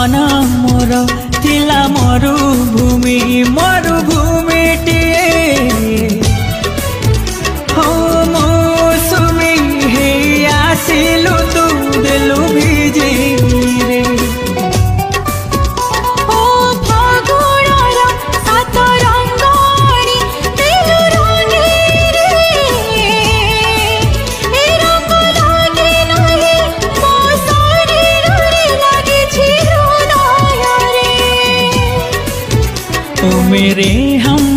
मन मोर थिला मरुभूमि मरुभूमिटिए हो मौसुमी हे आसिलु तू देलु भिजी रे मेरे हम